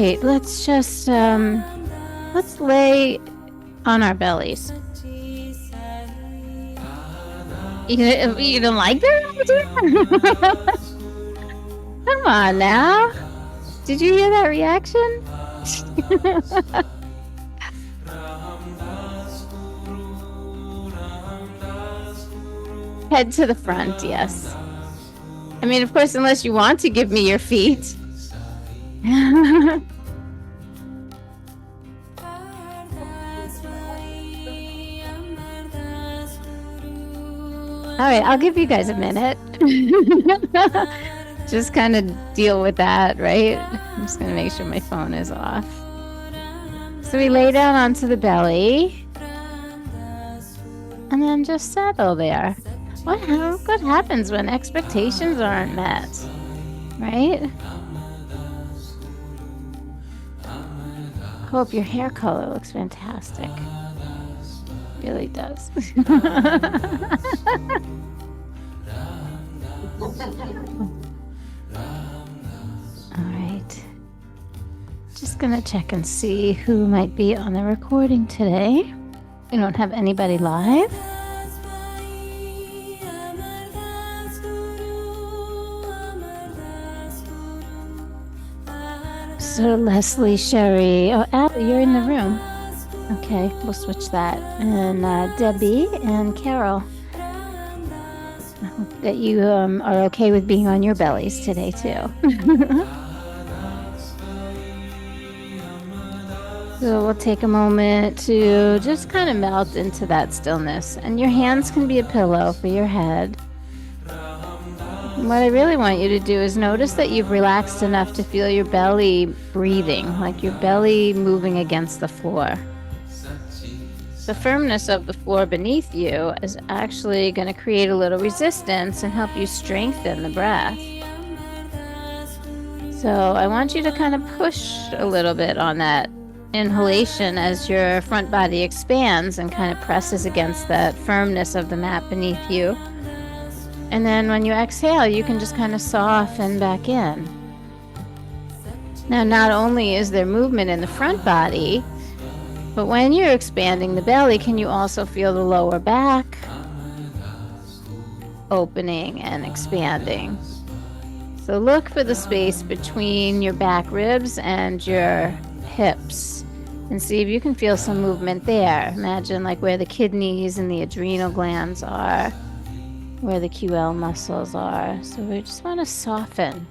right, let's just let's lay on our bellies. You don't like that? Come on now. Did you hear that reaction? Head to the front, yes. I mean, of course, unless you want to give me your feet. All right, I'll give you guys a minute. Just kind of deal with that, right? I'm just going to make sure my phone is off. So we lay down onto the belly and then just settle there. What happens when expectations aren't met, right? Hope your hair color looks fantastic. It really does. All right. Just gonna check and see who might be on the recording today. We don't have anybody live. So Leslie, Sherry, oh, Allie, you're in the room. Okay, we'll switch that. And Debbie and Carol. I hope that you are okay with being on your bellies today too. So we'll take a moment to just kind of melt into that stillness. And your hands can be a pillow for your head. What I really want you to do is notice that you've relaxed enough to feel your belly breathing, like your belly moving against the floor. The firmness of the floor beneath you is actually going to create a little resistance and help you strengthen the breath. So I want you to kind of push a little bit on that inhalation as your front body expands and kind of presses against that firmness of the mat beneath you. And then when you exhale, you can just kind of soften back in. Now, not only is there movement in the front body, but when you're expanding the belly, can you also feel the lower back opening and expanding? So look for the space between your back ribs and your hips and see if you can feel some movement there. Imagine like where the kidneys and the adrenal glands are, where the QL muscles are. So we just want to soften.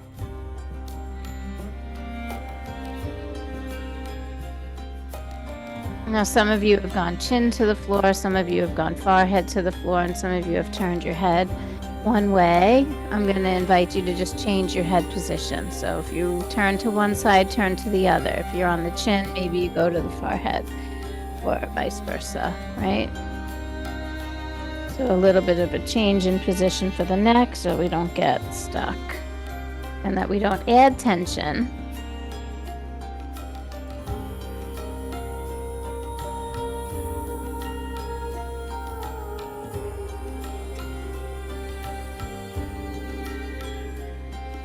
Now some of you have gone chin to the floor, some of you have gone forehead to the floor, and some of you have turned your head one way. I'm going to invite you to just change your head position. So if you turn to one side, turn to the other. If you're on the chin, maybe you go to the forehead, or vice versa, right? So a little bit of a change in position for the neck so we don't get stuck and that we don't add tension.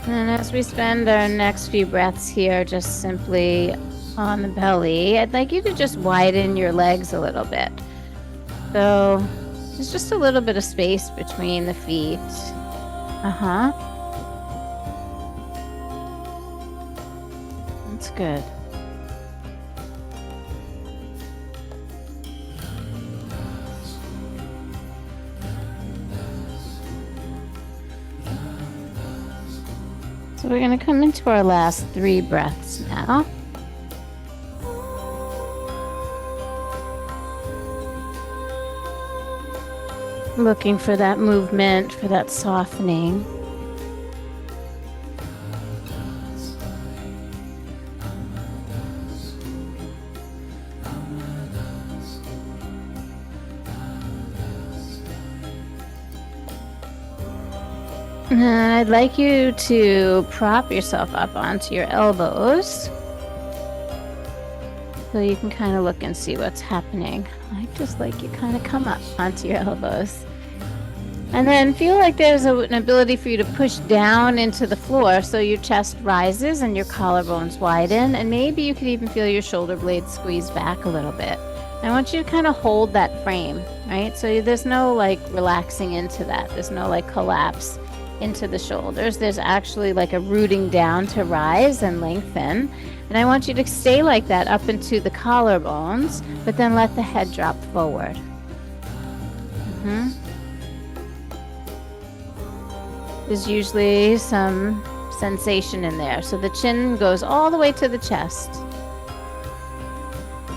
And as we spend our next few breaths here just simply on the belly, I'd like you to just widen your legs a little bit. So there's just a little bit of space between the feet. That's good. So we're going to come into our last 3 breaths now. Looking for that movement, for that softening. And I'd like you to prop yourself up onto your elbows so you can kind of look and see what's happening. I just like you kind of come up onto your elbows. And then feel like there's an ability for you to push down into the floor so your chest rises and your collarbones widen. And maybe you could even feel your shoulder blades squeeze back a little bit. I want you to kind of hold that frame, right? So there's no like relaxing into that. There's no like collapse into the shoulders. There's actually like a rooting down to rise and lengthen. And I want you to stay like that up into the collarbones, but then let the head drop forward. There's usually some sensation in there. So the chin goes all the way to the chest.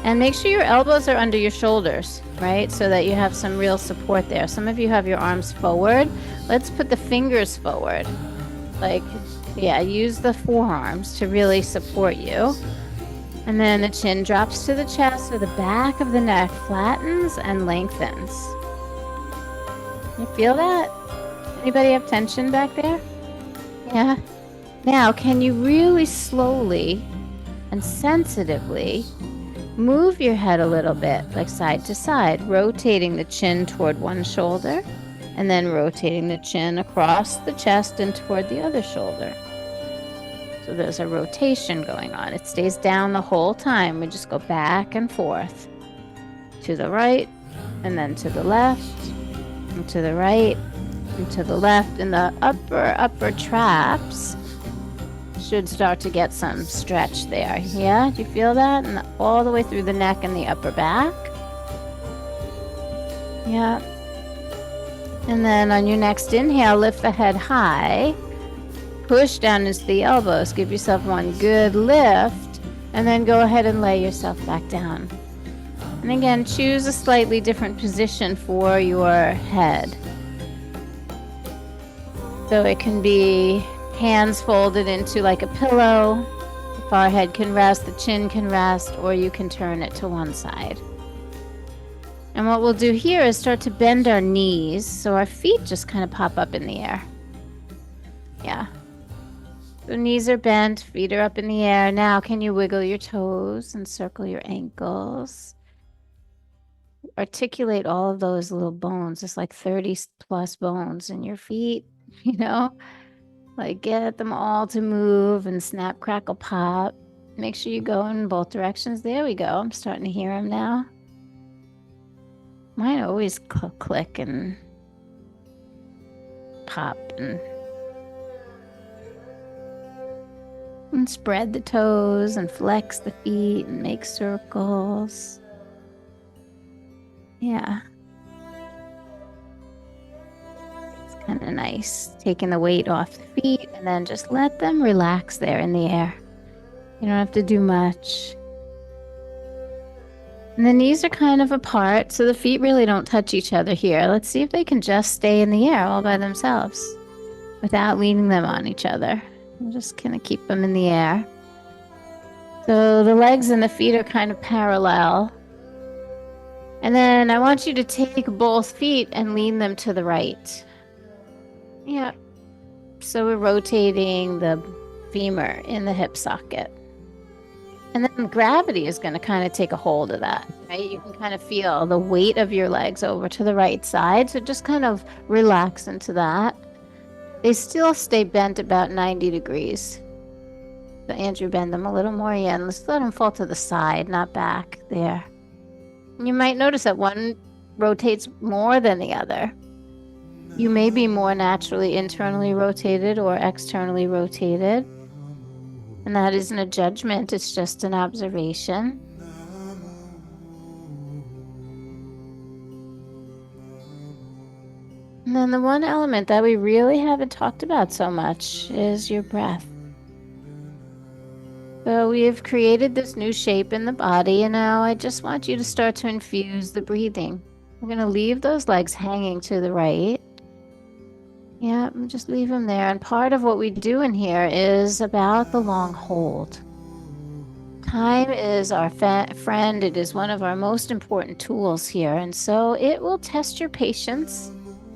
And make sure your elbows are under your shoulders, right? So that you have some real support there. Some of you have your arms forward. Let's put the fingers forward. Like, yeah, use the forearms to really support you. And then the chin drops to the chest, so the back of the neck flattens and lengthens. You feel that? Anybody have tension back there? Yeah. Now, can you really slowly and sensitively move your head a little bit, like side to side, rotating the chin toward one shoulder, and then rotating the chin across the chest and toward the other shoulder. So there's a rotation going on. It stays down the whole time. We just go back and forth to the right, and then to the left, and to the right, and to the left. And the upper traps should start to get some stretch there. Yeah, do you feel that? And all the way through the neck and the upper back. Yeah. And then on your next inhale, lift the head high. Push down into the elbows. Give yourself one good lift. And then go ahead and lay yourself back down. And again, choose a slightly different position for your head. So it can be hands folded into like a pillow. The forehead can rest, the chin can rest, or you can turn it to one side. And what we'll do here is start to bend our knees so our feet just kind of pop up in the air. Yeah. So knees are bent, feet are up in the air. Now can you wiggle your toes and circle your ankles? Articulate all of those little bones. It's like 30 plus bones in your feet, you know? Like get them all to move and snap, crackle, pop. Make sure you go in both directions. There we go. I'm starting to hear them now. Mine always click and pop and spread the toes and flex the feet and make circles. Yeah. It's kind of nice. Taking the weight off the feet and then just let them relax there in the air. You don't have to do much. And the knees are kind of apart, so the feet really don't touch each other here. Let's see if they can just stay in the air all by themselves without leaning them on each other. I'm just going to keep them in the air. So the legs and the feet are kind of parallel. And then I want you to take both feet and lean them to the right. Yeah. So we're rotating the femur in the hip socket. And then gravity is going to kind of take a hold of that, right? You can kind of feel the weight of your legs over to the right side. So just kind of relax into that. They still stay bent about 90 degrees. So Andrew, bend them a little more. Yeah, and let's let them fall to the side, not back there. And you might notice that one rotates more than the other. You may be more naturally internally rotated or externally rotated. And that isn't a judgment, it's just an observation. And then the one element that we really haven't talked about so much is your breath. So we have created this new shape in the body, and now I just want you to start to infuse the breathing. We're going to leave those legs hanging to the right. Yeah, just leave them there. And part of what we do in here is about the long hold. Time is our friend. It is one of our most important tools here. And so it will test your patience.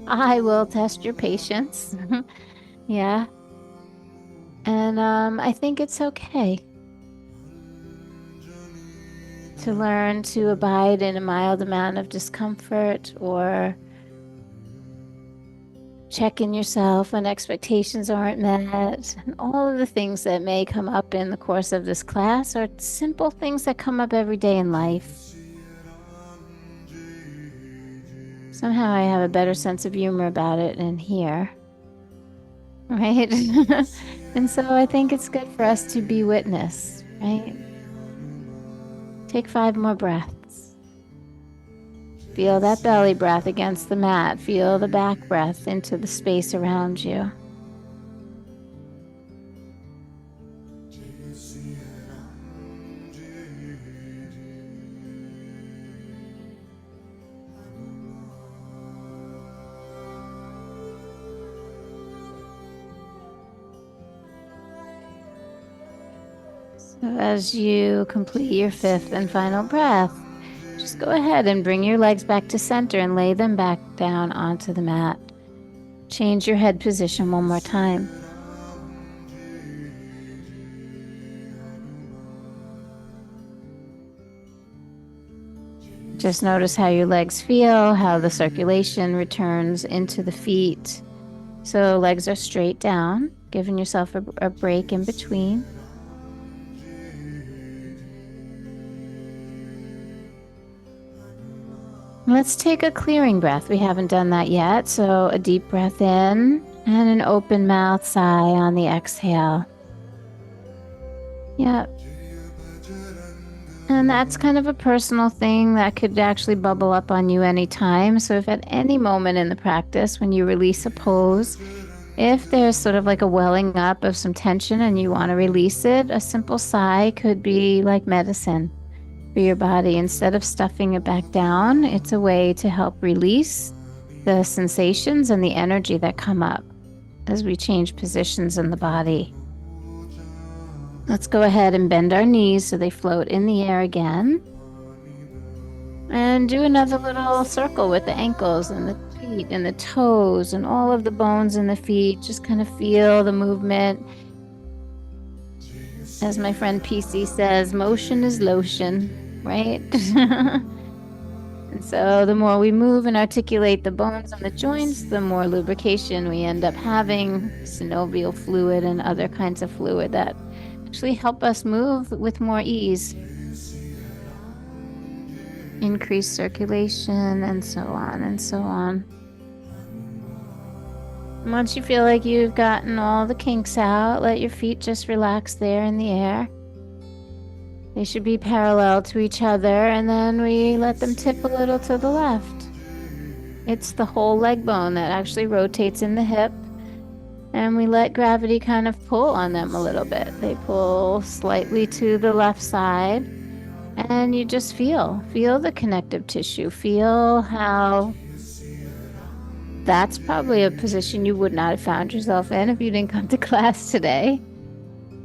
I will test your patience. Yeah. And I think it's okay to learn to abide in a mild amount of discomfort or checking yourself when expectations aren't met, and all of the things that may come up in the course of this class are simple things that come up every day in life. Somehow I have a better sense of humor about it in here, right? And so I think it's good for us to be witness, right? Take 5 more breaths. Feel that belly breath against the mat. Feel the back breath into the space around you. So as you complete your 5th and final breath, just go ahead and bring your legs back to center and lay them back down onto the mat. Change your head position one more time. Just notice how your legs feel, how the circulation returns into the feet. So legs are straight down, giving yourself a break in between. Let's take a clearing breath. We haven't done that yet. So a deep breath in and an open mouth sigh on the exhale. Yep. And that's kind of a personal thing that could actually bubble up on you anytime. So if at any moment in the practice, when you release a pose, if there's sort of like a welling up of some tension and you want to release it, a simple sigh could be like medicine for your body. Instead of stuffing it back down, it's a way to help release the sensations and the energy that come up as we change positions in the body. Let's go ahead and bend our knees so they float in the air again. And do another little circle with the ankles and the feet and the toes and all of the bones in the feet. Just kind of feel the movement. As my friend PC says, motion is lotion, right? And so the more we move and articulate the bones and the joints, the more lubrication we end up having, synovial fluid and other kinds of fluid that actually help us move with more ease. Increase circulation and so on and so on. Once you feel like you've gotten all the kinks out, let your feet just relax there in the air. They should be parallel to each other, and then we let them tip a little to the left. It's the whole leg bone that actually rotates in the hip, and we let gravity kind of pull on them a little bit. They pull slightly to the left side, and you just feel the connective tissue. Feel how that's probably a position you would not have found yourself in if you didn't come to class today.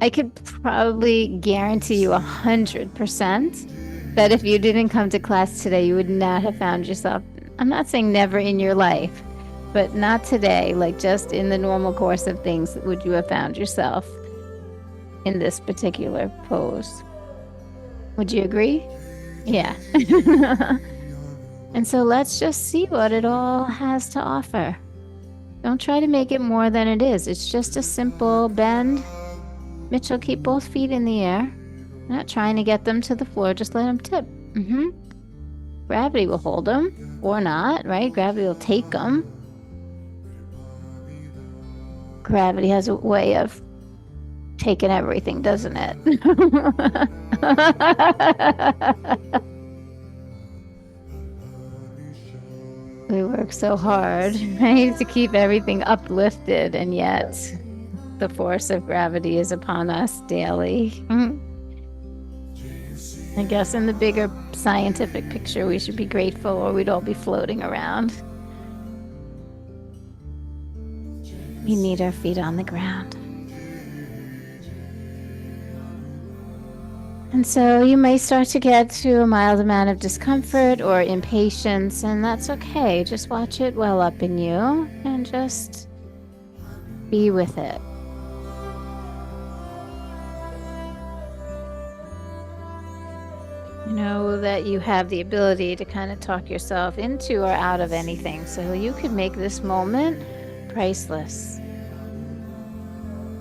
I could probably guarantee you 100% that if you didn't come to class today, you would not have found yourself, I'm not saying never in your life, but not today, like just in the normal course of things, would you have found yourself in this particular pose. Would you agree? Yeah. And so let's just see what it all has to offer. Don't try to make it more than it is. It's just a simple bend. Mitchell, keep both feet in the air. Not trying to get them to the floor, just let them tip. Gravity will hold them, or not, right? Gravity will take them. Gravity has a way of taking everything, doesn't it? We work so hard, right, to keep everything uplifted, and yet the force of gravity is upon us daily. I guess in the bigger scientific picture, we should be grateful, or we'd all be floating around. We need our feet on the ground. And so you may start to get to a mild amount of discomfort or impatience, and that's okay. Just watch it well up in you and just be with it. You know that you have the ability to kind of talk yourself into or out of anything. So you could make this moment priceless.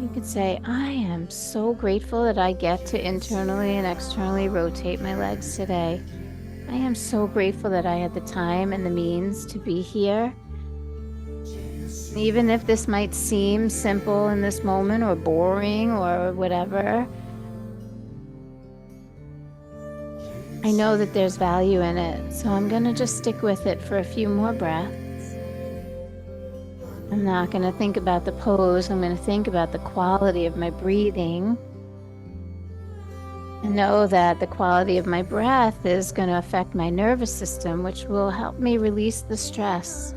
You could say, I am so grateful that I get to internally and externally rotate my legs today. I am so grateful that I had the time and the means to be here. Even if this might seem simple in this moment or boring or whatever, I know that there's value in it. So I'm going to just stick with it for a few more breaths. I'm not going to think about the pose. I'm going to think about the quality of my breathing. And know that the quality of my breath is going to affect my nervous system, which will help me release the stress,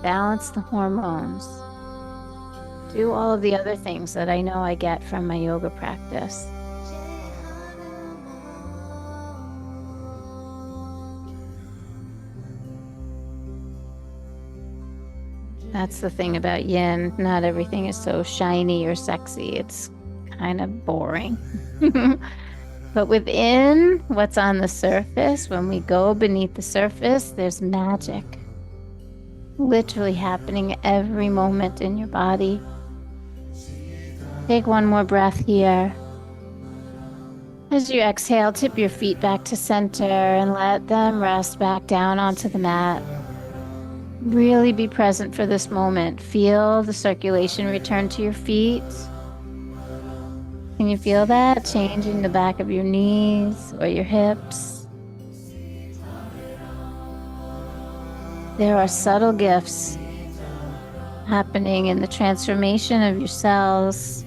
balance the hormones, do all of the other things that I know I get from my yoga practice. That's the thing about yin. Not everything is so shiny or sexy. It's kind of boring. But within what's on the surface, when we go beneath the surface, there's magic literally happening every moment in your body. Take one more breath here. As you exhale, tip your feet back to center and let them rest back down onto the mat. Really be present for this moment. Feel the circulation return to your feet. Can you feel that changing the back of your knees or your hips? There are subtle gifts happening in the transformation of your cells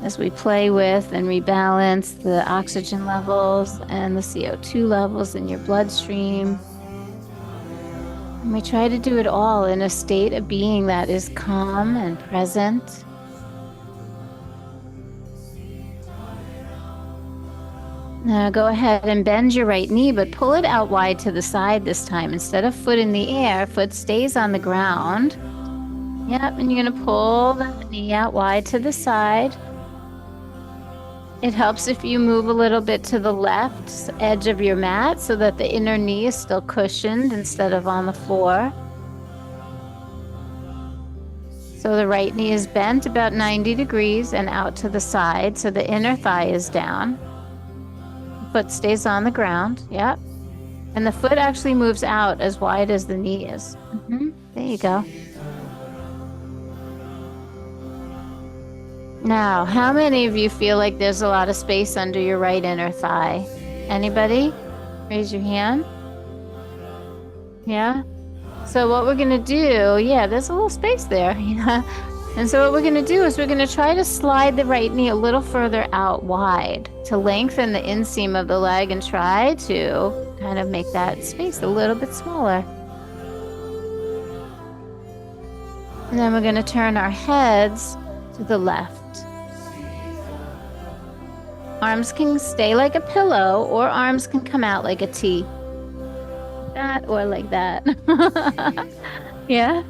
as we play with and rebalance the oxygen levels and the CO2 levels in your bloodstream. And we try to do it all in a state of being that is calm and present. Now go ahead and bend your right knee, but pull it out wide to the side this time. Instead of foot in the air, foot stays on the ground. Yep, and you're going to pull that knee out wide to the side. It helps if you move a little bit to the left edge of your mat so that the inner knee is still cushioned instead of on the floor. So the right knee is bent about 90 degrees and out to the side, so the inner thigh is down. Foot stays on the ground, yep. And the foot actually moves out as wide as the knee is. There you go. Now, how many of you feel like there's a lot of space under your right inner thigh? Anybody? Raise your hand. Yeah? So what we're going to do, yeah, there's a little space there. Yeah. And so what we're going to do is we're going to try to slide the right knee a little further out wide to lengthen the inseam of the leg and try to kind of make that space a little bit smaller. And then we're going to turn our heads to the left. Arms can stay like a pillow, or arms can come out like a T. That or like that. Yeah?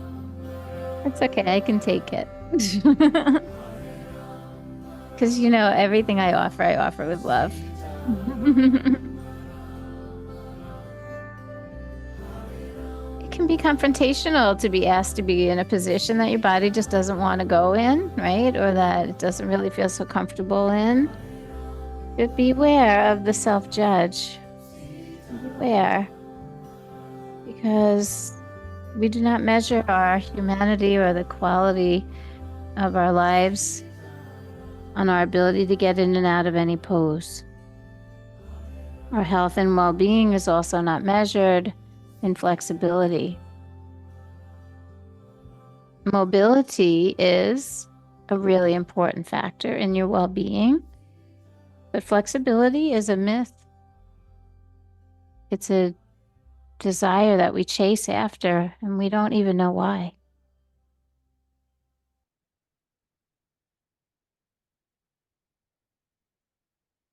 That's okay, I can take it. Because, you know, everything I offer with love. It can be confrontational to be asked to be in a position that your body just doesn't want to go in, right? Or that it doesn't really feel so comfortable in. But beware of the self-judge. Beware. Because we do not measure our humanity or the quality of our lives on our ability to get in and out of any pose. Our health and well-being is also not measured in flexibility. Mobility is a really important factor in your well-being, but flexibility is a myth. It's a desire that we chase after, and we don't even know why.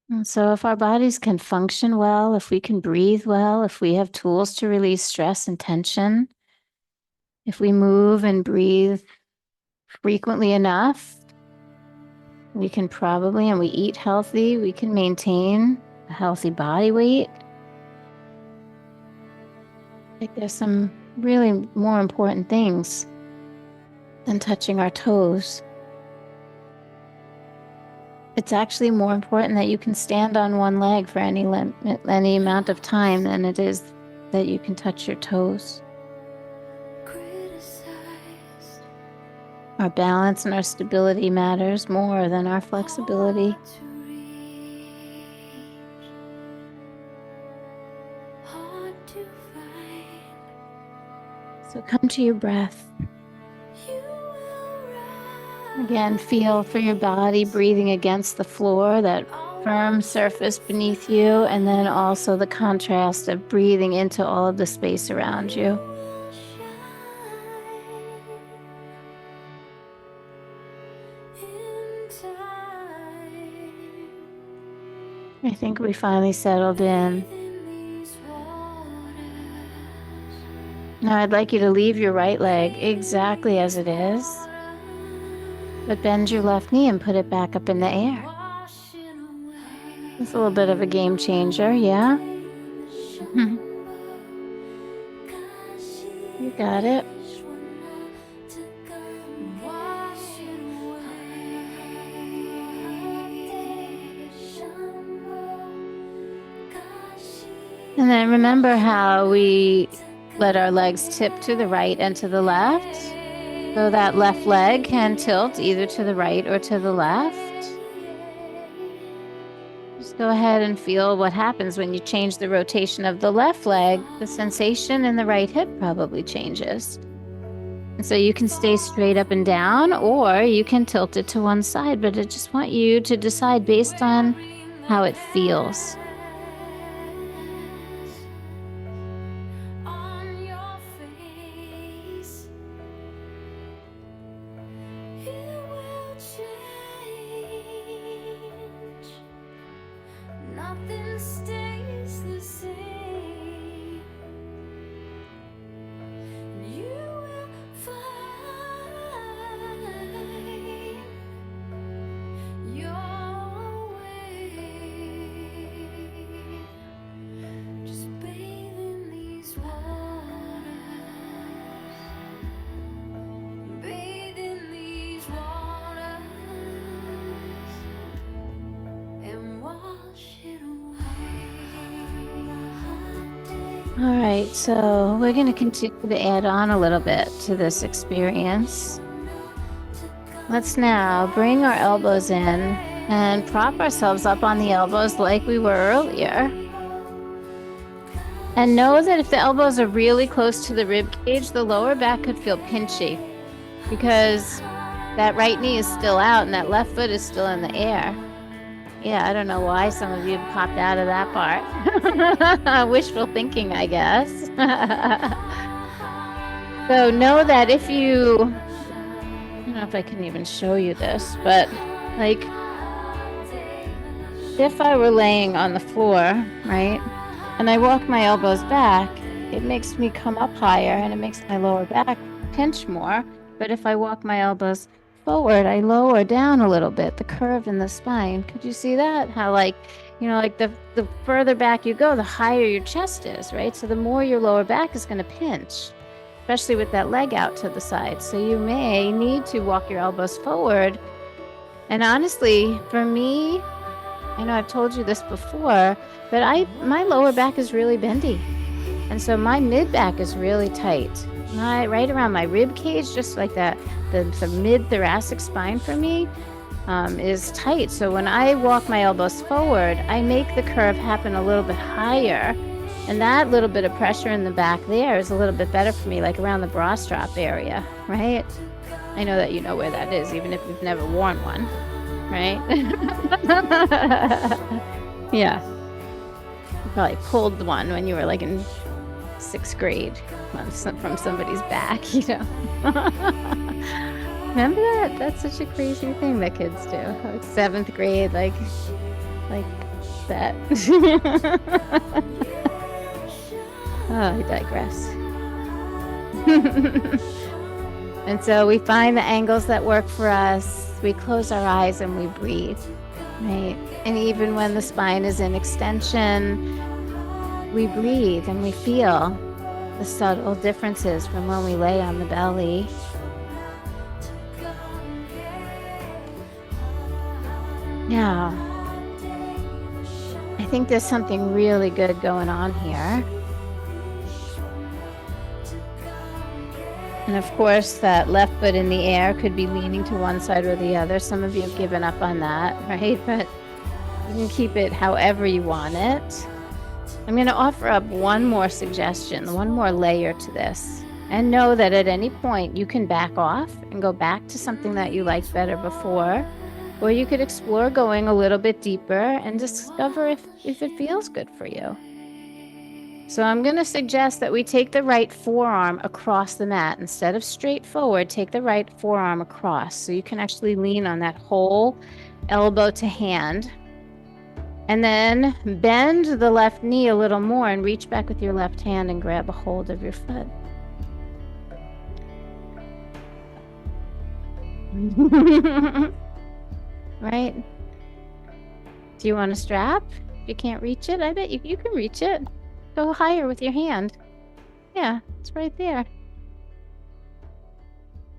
And so if our bodies can function well, if we can breathe well, if we have tools to release stress and tension, if we move and breathe frequently enough, we can probably, and we eat healthy, we can maintain a healthy body weight. I think there's some really more important things than touching our toes. It's actually more important that you can stand on one leg for any amount of time than it is that you can touch your toes. Our balance and our stability matters more than our flexibility. So come to your breath. Again, feel for your body breathing against the floor, that firm surface beneath you, and then also the contrast of breathing into all of the space around you. I think we finally settled in. Now I'd like you to leave your right leg exactly as it is, but bend your left knee and put it back up in the air. It's a little bit of a game changer, yeah? You got it. And then remember how we let our legs tip to the right and to the left. So that left leg can tilt either to the right or to the left. Just go ahead and feel what happens when you change the rotation of the left leg. The sensation in the right hip probably changes. And so you can stay straight up and down, or you can tilt it to one side, but I just want you to decide based on how it feels. Nothing stays the same. You will find your way. Just bathe in these waters. Bathe in these waters and wash it away. All right, so we're going to continue to add on a little bit to this experience. Let's now bring our elbows in and prop ourselves up on the elbows like we were earlier. And know that if the elbows are really close to the rib cage, the lower back could feel pinchy because that right knee is still out and that left foot is still in the air. Yeah, I don't know why some of you popped out of that part. Wishful thinking, I guess. So know that if you, I don't know if I can even show you this, but like if I were laying on the floor, right, and I walk my elbows back, it makes me come up higher and it makes my lower back pinch more. But if I walk my elbows forward, I lower down a little bit, the curve in the spine. Could you see that? How like, like the further back you go, the higher your chest is, right? So the more your lower back is going to pinch, especially with that leg out to the side. So you may need to walk your elbows forward. And honestly, for me, I know I've told you this before, but my lower back is really bendy. And so my mid back is really tight. Right around my rib cage, just like that, the mid-thoracic spine for me is tight. So when I walk my elbows forward, I make the curve happen a little bit higher. And that little bit of pressure in the back there is a little bit better for me, like around the bra strap area, right? I know that you know where that is, even if you've never worn one, right? Yeah. You probably pulled one when you were like in 6th grade from somebody's back, Remember that? That's such a crazy thing that kids do. Like 7th grade, like that. Oh, I digress. And so we find the angles that work for us. We close our eyes and we breathe, right? And even when the spine is in extension, we breathe and we feel. the subtle differences from when we lay on the belly. Now, I think there's something really good going on here. And of course, that left foot in the air could be leaning to one side or the other. Some of you have given up on that, right? But you can keep it however you want it. I'm going to offer up one more suggestion, one more layer to this. And know that at any point you can back off and go back to something that you liked better before. Or you could explore going a little bit deeper and discover if it feels good for you. So I'm going to suggest that we take the right forearm across the mat. Instead of straight forward, take the right forearm across. So you can actually lean on that whole elbow to hand. And then bend the left knee a little more and reach back with your left hand and grab a hold of your foot. Right? Do you want a strap? If you can't reach it, I bet you can reach it. Go higher with your hand. Yeah, it's right there.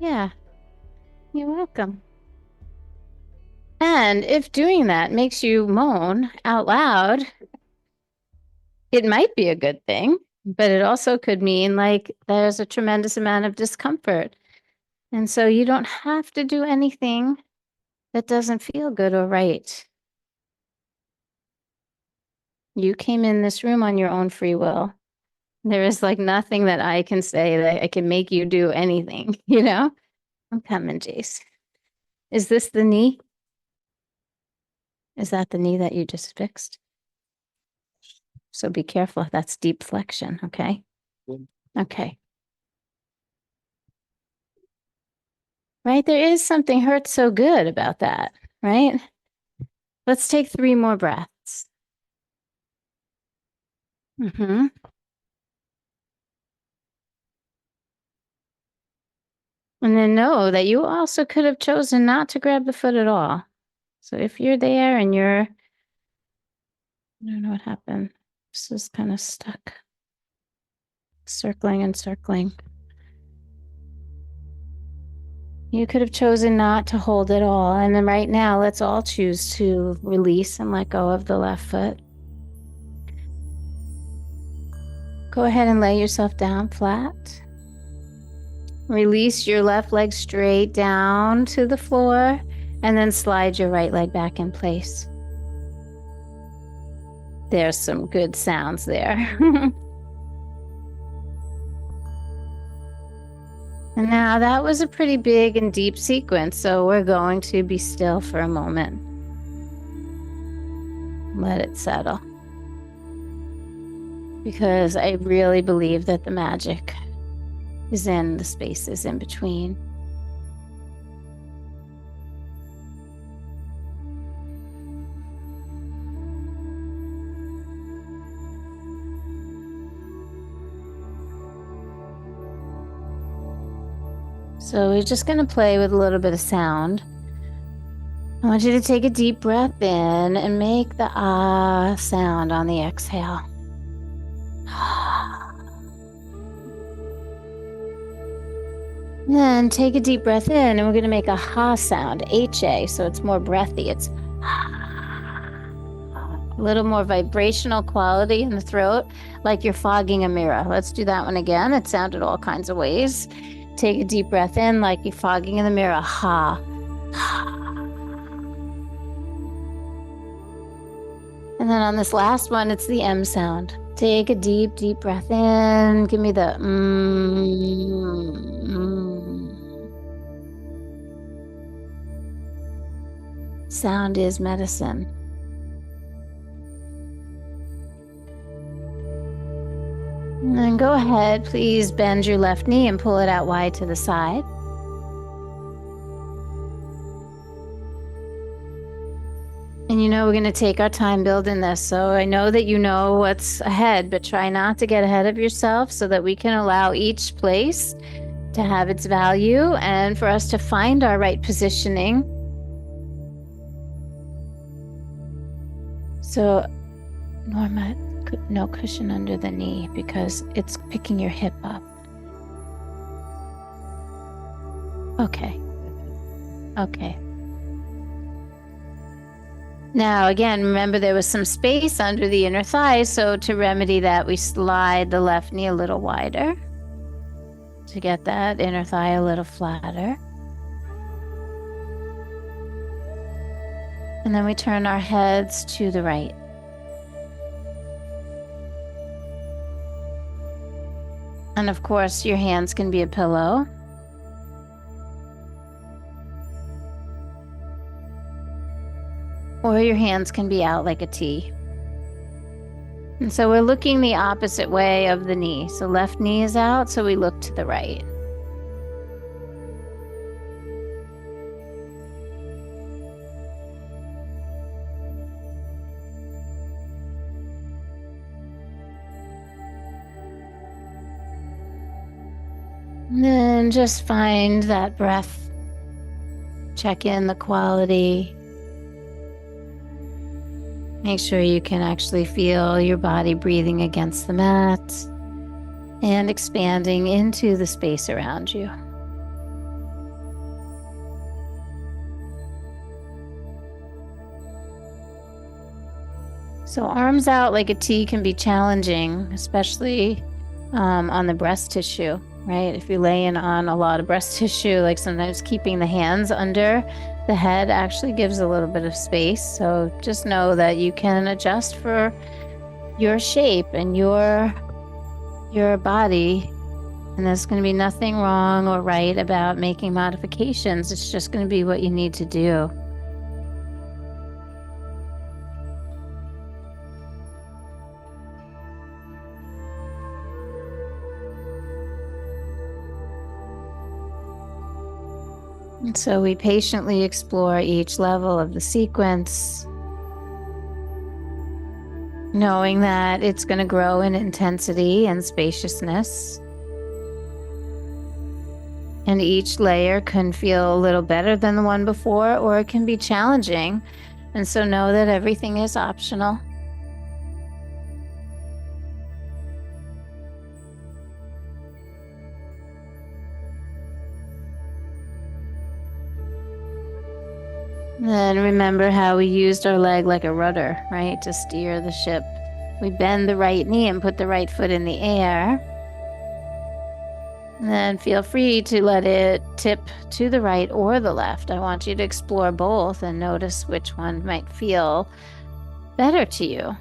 Yeah, you're welcome. And if doing that makes you moan out loud, it might be a good thing, but it also could mean like there's a tremendous amount of discomfort. And so you don't have to do anything that doesn't feel good or right. You came in this room on your own free will. There is like nothing that I can say that I can make you do anything, you know? I'm coming, Jace. Is this the knee? Is that the knee that you just fixed? So be careful. That's deep flexion, okay? Okay. Right? There is something hurts so good about that, right? Let's take 3 more breaths. Mm-hmm. And then know that you also could have chosen not to grab the foot at all. So if you're there and I don't know what happened. This is kind of stuck. Circling and circling. You could have chosen not to hold it all. And then right now, let's all choose to release and let go of the left foot. Go ahead and lay yourself down flat. Release your left leg straight down to the floor and then slide your right leg back in place. There's some good sounds there. And now that was a pretty big and deep sequence, so we're going to be still for a moment. Let it settle. Because I really believe that the magic is in the spaces in between. So we're just going to play with a little bit of sound. I want you to take a deep breath in and make the ah sound on the exhale. And then take a deep breath in and we're going to make a ha sound, H-A, so it's more breathy. It's a little more vibrational quality in the throat, like you're fogging a mirror. Let's do that one again. It sounded all kinds of ways. Take a deep breath in like you're fogging in the mirror. Ha. And then on this last one, it's the M sound. Take a deep, deep breath in. Give me the Sound is medicine. And then go ahead, please bend your left knee and pull it out wide to the side. And we're going to take our time building this. So I know that you know what's ahead, but try not to get ahead of yourself so that we can allow each place to have its value and for us to find our right positioning. So, Norma, no cushion under the knee because it's picking your hip up. Okay. Okay. Now, again, remember there was some space under the inner thigh, so to remedy that, we slide the left knee a little wider to get that inner thigh a little flatter. And then we turn our heads to the right. And of course, your hands can be a pillow. Or your hands can be out like a T. And so we're looking the opposite way of the knee. So left knee is out, so we look to the right. And then just find that breath. Check in the quality. Make sure you can actually feel your body breathing against the mat and expanding into the space around you. So arms out like a T can be challenging, especially on the breast tissue, right? If you're laying on a lot of breast tissue, like sometimes keeping the hands under the head actually gives a little bit of space. So just know that you can adjust for your shape and your body, and there's going to be nothing wrong or right about making modifications. It's just going to be what you need to do. And so we patiently explore each level of the sequence, knowing that it's going to grow in intensity and spaciousness. And each layer can feel a little better than the one before, or it can be challenging. And so know that everything is optional. Then remember how we used our leg like a rudder, right, to steer the ship. We bend the right knee and put the right foot in the air. And then feel free to let it tip to the right or the left. I want you to explore both and notice which one might feel better to you.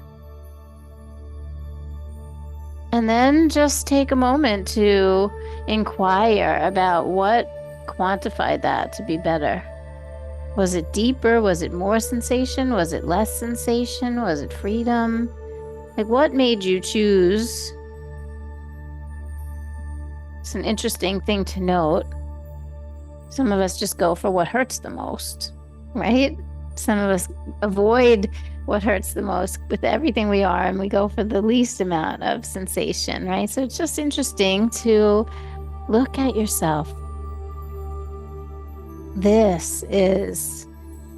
And then just take a moment to inquire about what quantified that to be better. Was it deeper? Was it more sensation? Was it less sensation? Was it freedom? Like, what made you choose? It's an interesting thing to note. Some of us just go for what hurts the most, right? Some of us avoid what hurts the most with everything we are, and we go for the least amount of sensation, right? So it's just interesting to look at yourself. This is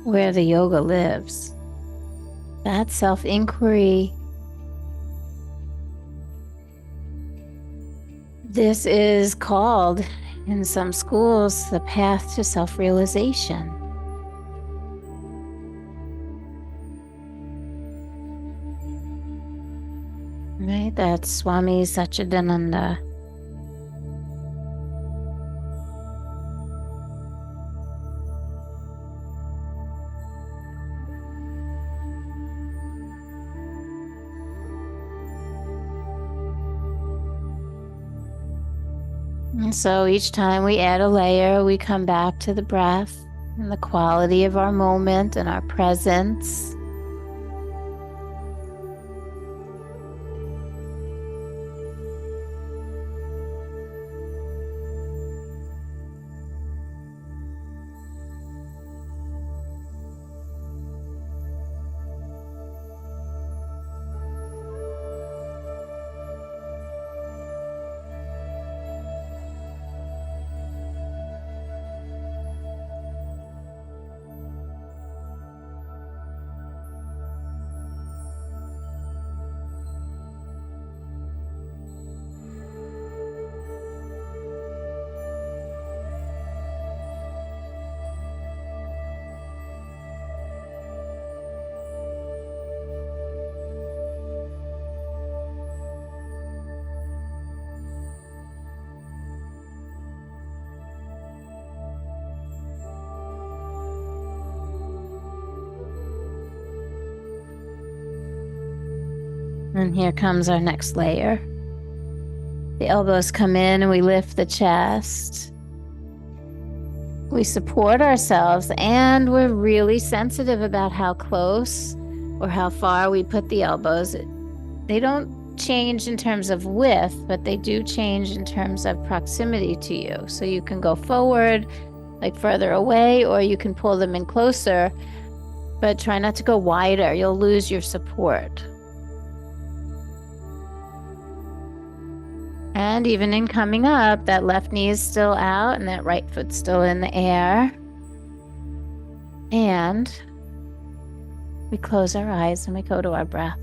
where the yoga lives. That self-inquiry. This is called, in some schools, the path to self-realization. Right? That's Swami Satchidananda. And so each time we add a layer, we come back to the breath and the quality of our moment and our presence. And here comes our next layer. The elbows come in and we lift the chest. We support ourselves and we're really sensitive about how close or how far we put the elbows. They don't change in terms of width, but they do change in terms of proximity to you. So you can go forward, like further away, or you can pull them in closer, but try not to go wider. You'll lose your support. And even in coming up, that left knee is still out and that right foot's still in the air. And we close our eyes and we go to our breath.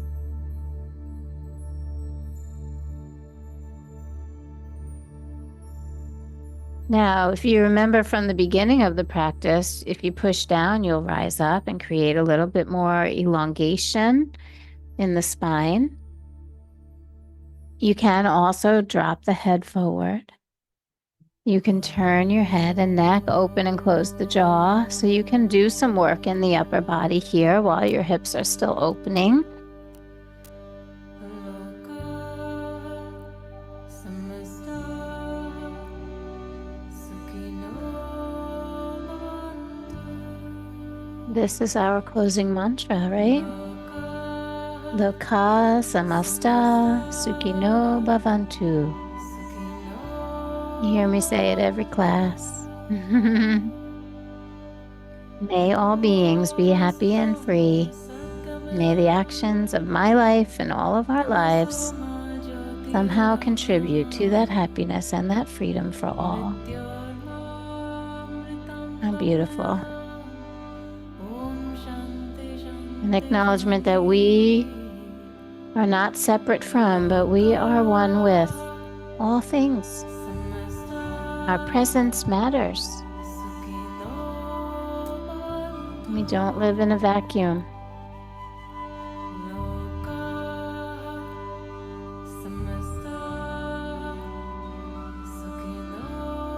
Now, if you remember from the beginning of the practice, if you push down, you'll rise up and create a little bit more elongation in the spine. You can also drop the head forward. You can turn your head and neck open and close the jaw. So you can do some work in the upper body here while your hips are still opening. This is our closing mantra, right? Loka samasta sukhino bhavantu. You hear me say it every class. May all beings be happy and free. May the actions of my life and all of our lives somehow contribute to that happiness and that freedom for all. How beautiful. An acknowledgement that we are not separate from, but we are one with all things. Our presence matters. We don't live in a vacuum.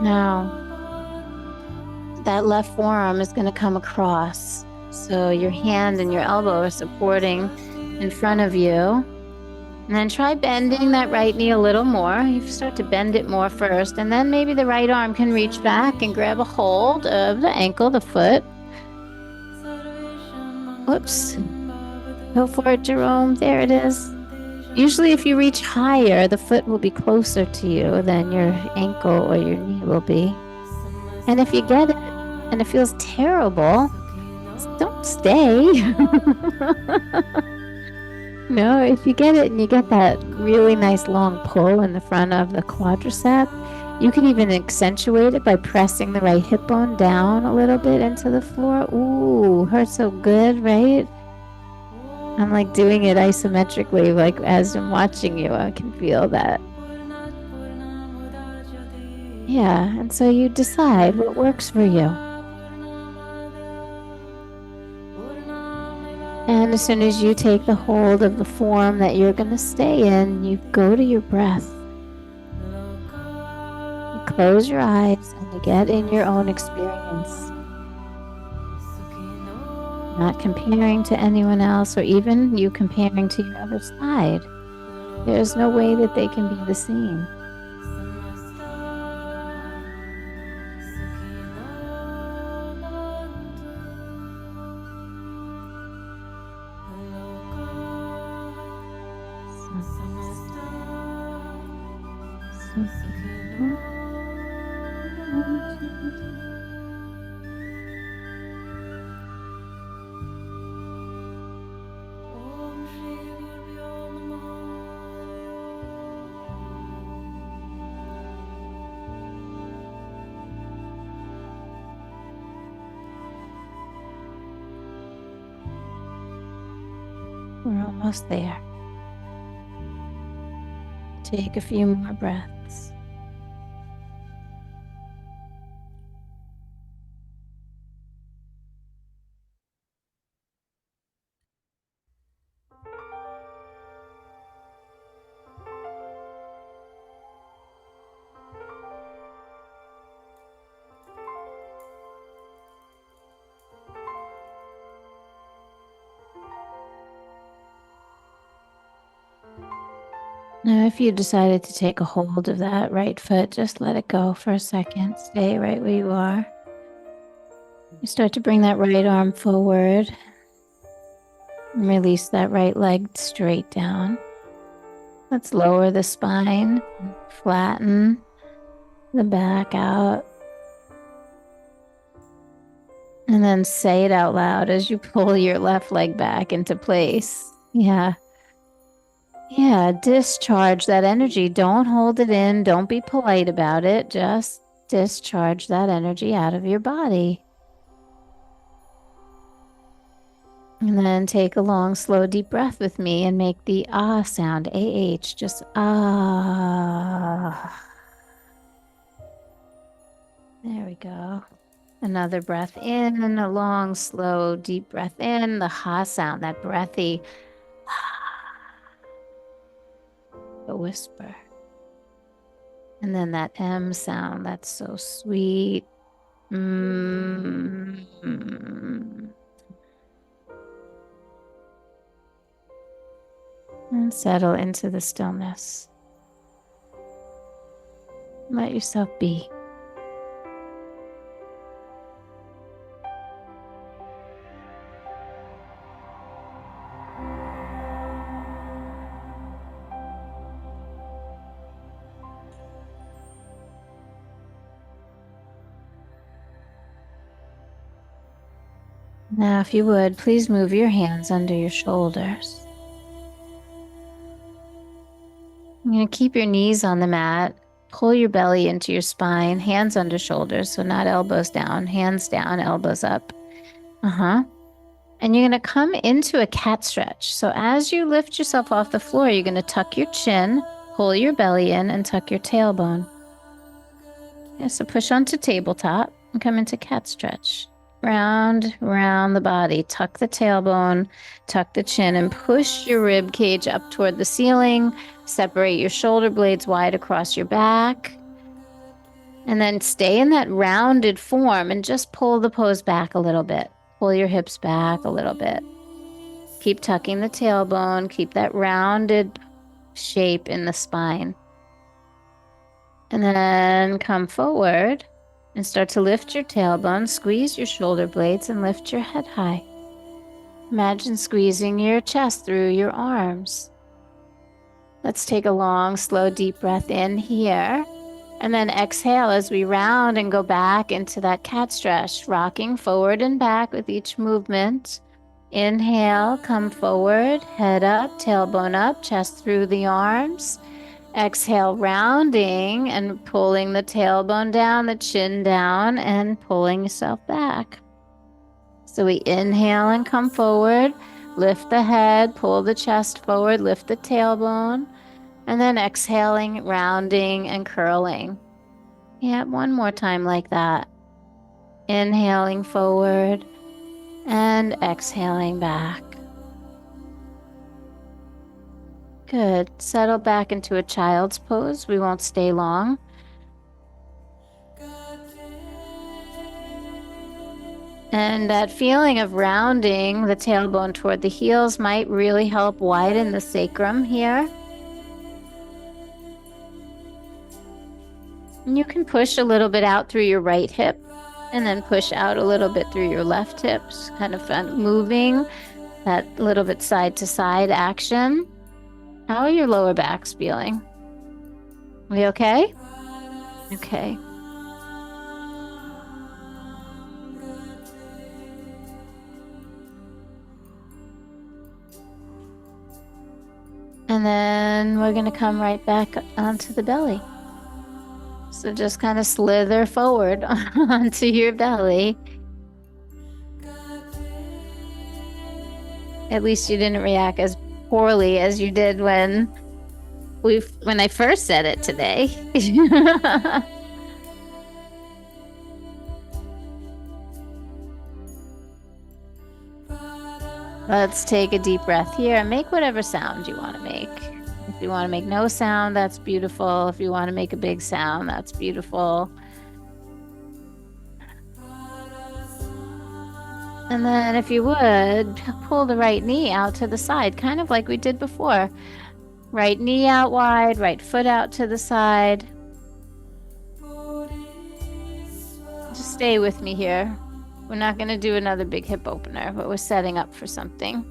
Now, that left forearm is going to come across. So your hand and your elbow are supporting in front of you. And then try bending that right knee a little more. You start to bend it more first. And then maybe the right arm can reach back and grab a hold of the ankle, the foot. Whoops. Go for it, Jerome. There it is. Usually if you reach higher, the foot will be closer to you than your ankle or your knee will be. And if you get it and it feels terrible, don't stay. No, if you get it and you get that really nice long pull in the front of the quadricep, you can even accentuate it by pressing the right hip bone down a little bit into the floor. Ooh, hurts so good, right? I'm like doing it isometrically, like as I'm watching you, I can feel that. Yeah, and so you decide what works for you. And as soon as you take the hold of the form that you're going to stay in, you go to your breath. You close your eyes and you get in your own experience. Not comparing to anyone else or even you comparing to your other side. There's no way that they can be the same. We're almost there. Take a few more breaths. Now, if you decided to take a hold of that right foot, just let it go for a second. Stay right where you are. You start to bring that right arm forward and release that right leg straight down. Let's lower the spine, flatten the back out, and then say it out loud as you pull your left leg back into place. Yeah. Yeah, discharge that energy. Don't hold it in. Don't be polite about it. Just discharge that energy out of your body. And then take a long, slow, deep breath with me and make the ah sound, AH, just ah. There we go. Another breath in, a long, slow, deep breath in, the ha sound, that breathy, a whisper. And then that M sound, that's so sweet. Mm. And settle into the stillness. Let yourself be. Now, if you would, please move your hands under your shoulders. You're going to keep your knees on the mat. Pull your belly into your spine, hands under shoulders, so not elbows down, hands down, elbows up. And you're going to come into a cat stretch. So as you lift yourself off the floor, you're going to tuck your chin, pull your belly in, and tuck your tailbone. Yeah, so push onto tabletop and come into cat stretch. Round the body. Tuck the tailbone, tuck the chin, and push your rib cage up toward the ceiling. Separate your shoulder blades wide across your back. And then stay in that rounded form and just pull the pose back a little bit. Pull your hips back a little bit. Keep tucking the tailbone. Keep that rounded shape in the spine. And then come forward and start to lift your tailbone, squeeze your shoulder blades, and lift your head high. Imagine squeezing your chest through your arms. Let's take a long, slow, deep breath in here. And then exhale as we round and go back into that cat stretch, rocking forward and back with each movement. Inhale, come forward, head up, tailbone up, chest through the arms. Exhale, rounding and pulling the tailbone down, the chin down, and pulling yourself back. So we inhale and come forward, lift the head, pull the chest forward, lift the tailbone, and then exhaling, rounding, and curling. Yeah, one more time like that. Inhaling forward and exhaling back. Good. Settle back into a child's pose. We won't stay long. And that feeling of rounding the tailbone toward the heels might really help widen the sacrum here. And you can push a little bit out through your right hip and then push out a little bit through your left hips, kind of moving that little bit side to side action. How are your lower backs feeling? We okay? Okay. And then we're going to come right back onto the belly. So just kind of slither forward onto your belly. At least you didn't react as poorly as you did when I first said it today. Let's take a deep breath here and make whatever sound you want to make. If you want to make no sound, that's beautiful. If you want to make a big sound, that's beautiful. And then if you would, pull the right knee out to the side, kind of like we did before. Right knee out wide, right foot out to the side. Just stay with me here. We're not going to do another big hip opener, but we're setting up for something.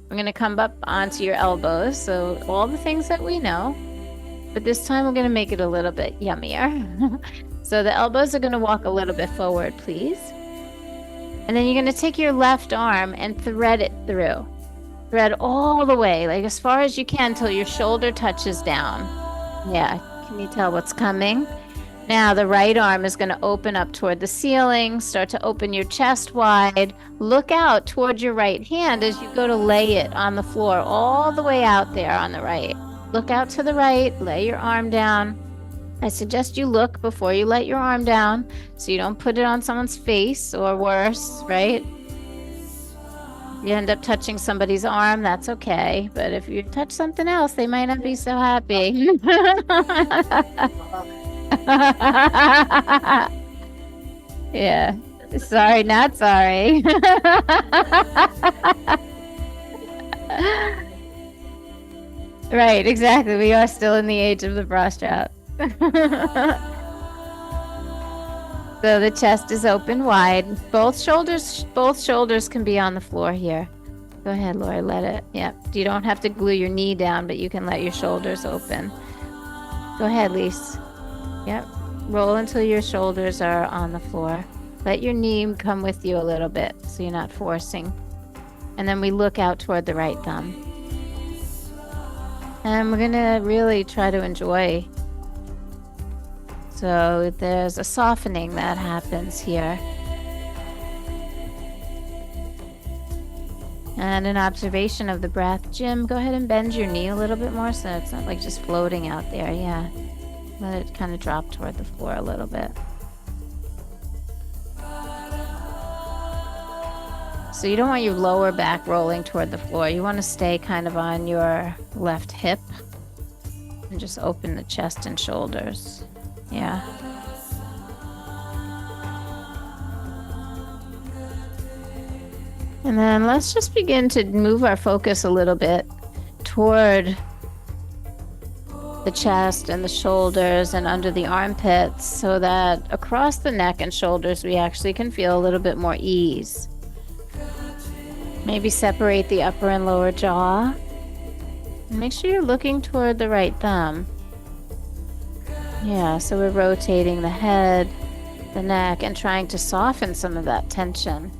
We're going to come up onto your elbows. So all the things that we know, but this time we're going to make it a little bit yummier. So the elbows are going to walk a little bit forward, please. And then you're going to take your left arm and thread it through. Thread all the way, like as far as you can till your shoulder touches down. Yeah, can you tell what's coming? Now the right arm is going to open up toward the ceiling, start to open your chest wide. Look out toward your right hand as you go to lay it on the floor all the way out there on the right. Look out to the right, lay your arm down. I suggest you look before you let your arm down so you don't put it on someone's face or worse, right? You end up touching somebody's arm, that's okay. But if you touch something else, they might not be so happy. Yeah. Sorry, not sorry. Right, exactly. We are still in the age of the bra strap. So the chest is open wide. Both shoulders can be on the floor here. Go ahead, Lori, let it. Yep. You don't have to glue your knee down, but you can let your shoulders open. Go ahead, Lise. Yep. Roll until your shoulders are on the floor. Let your knee come with you a little bit so you're not forcing. And then we look out toward the right thumb. And we're going to really try to enjoy. So there's a softening that happens here. And an observation of the breath. Jim, go ahead and bend your knee a little bit more so it's not like just floating out there. Yeah. Let it kind of drop toward the floor a little bit. So you don't want your lower back rolling toward the floor. You want to stay kind of on your left hip and just open the chest and shoulders. Yeah. And then let's just begin to move our focus a little bit toward the chest and the shoulders and under the armpits so that across the neck and shoulders we actually can feel a little bit more ease. Maybe separate the upper and lower jaw. Make sure you're looking toward the right thumb. Yeah, so we're rotating the head, the neck, and trying to soften some of that tension.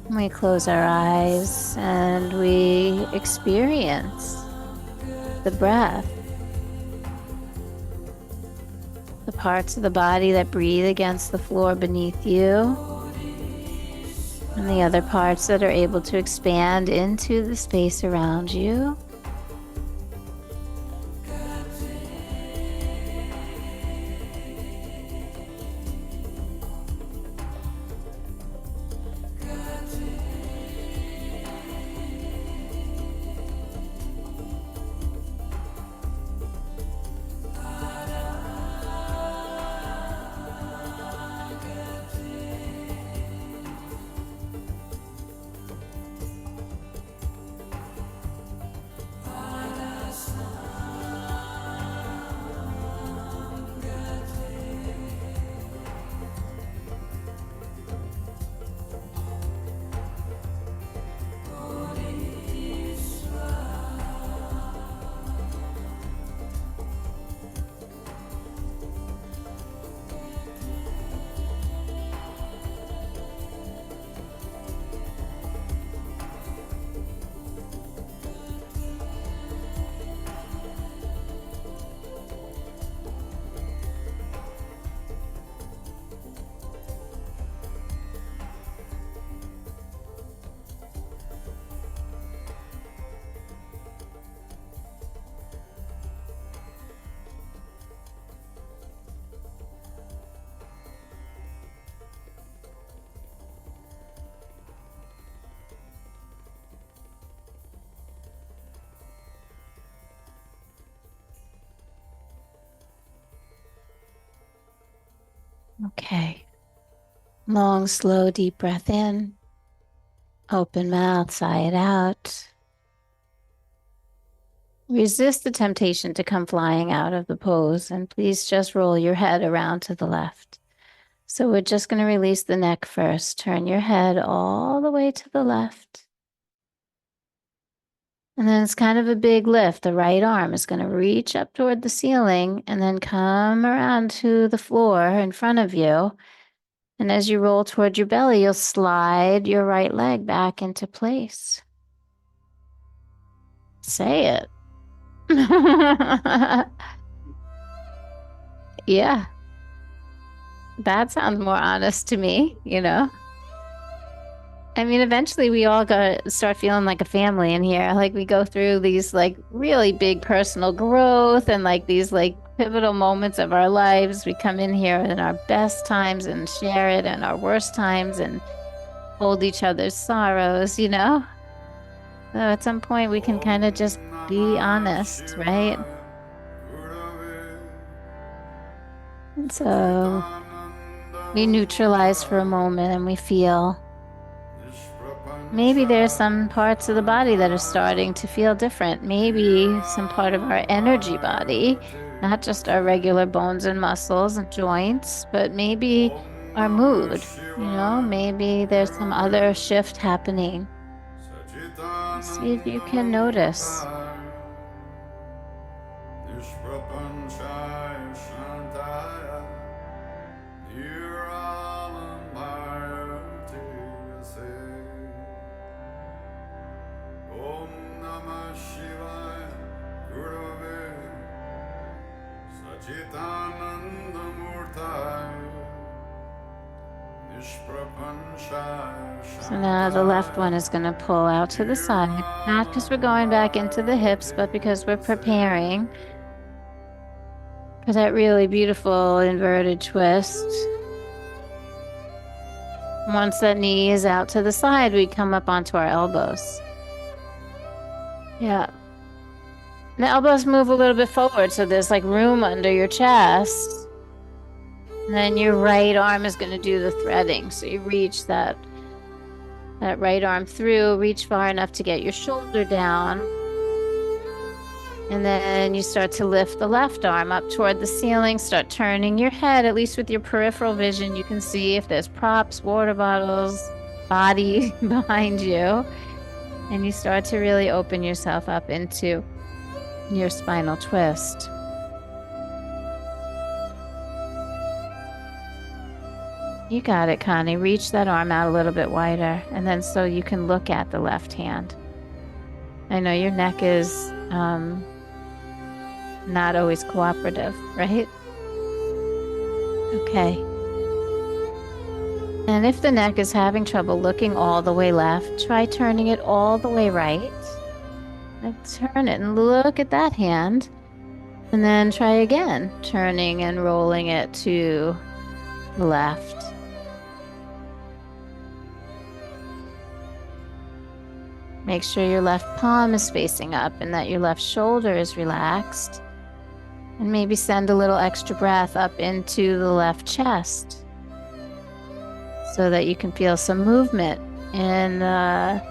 We close our eyes and we experience the breath. The parts of the body that breathe against the floor beneath you, and the other parts that are able to expand into the space around you. Okay. Long, slow, deep breath in. Open mouth, sigh it out. Resist the temptation to come flying out of the pose, and please just roll your head around to the left. So we're just going to release the neck first. Turn your head all the way to the left. And then it's kind of a big lift. The right arm is going to reach up toward the ceiling and then come around to the floor in front of you. And as you roll toward your belly, you'll slide your right leg back into place. Say it. Yeah, that sounds more honest to me, you know? I mean, eventually we all start feeling like a family in here. Like we go through these like really big personal growth and like these like pivotal moments of our lives. We come in here in our best times and share it and our worst times and hold each other's sorrows, you know? So at some point we can kind of just be honest, right? And so we neutralize for a moment and we feel maybe there's some parts of the body that are starting to feel different. Maybe some part of our energy body, not just our regular bones and muscles and joints, but maybe our mood, you know, maybe there's some other shift happening. See if you can notice. So now the left one is going to pull out to the side, not because we're going back into the hips, but because we're preparing for that really beautiful inverted twist. Once that knee is out to the side, we come up onto our elbows. Yeah. The elbows move a little bit forward, so there's like room under your chest. And then your right arm is going to do the threading. So you reach that right arm through, reach far enough to get your shoulder down. And then you start to lift the left arm up toward the ceiling, start turning your head, at least with your peripheral vision. You can see if there's props, water bottles, body behind you. And you start to really open yourself up into your spinal twist. You got it, Connie. Reach that arm out a little bit wider, and then so you can look at the left hand. I know your neck is not always cooperative, right? Okay. And if the neck is having trouble looking all the way left, try turning it all the way right. Like turn it and look at that hand. And then try again, turning and rolling it to the left. Make sure your left palm is facing up and that your left shoulder is relaxed. And maybe send a little extra breath up into the left chest so that you can feel some movement in the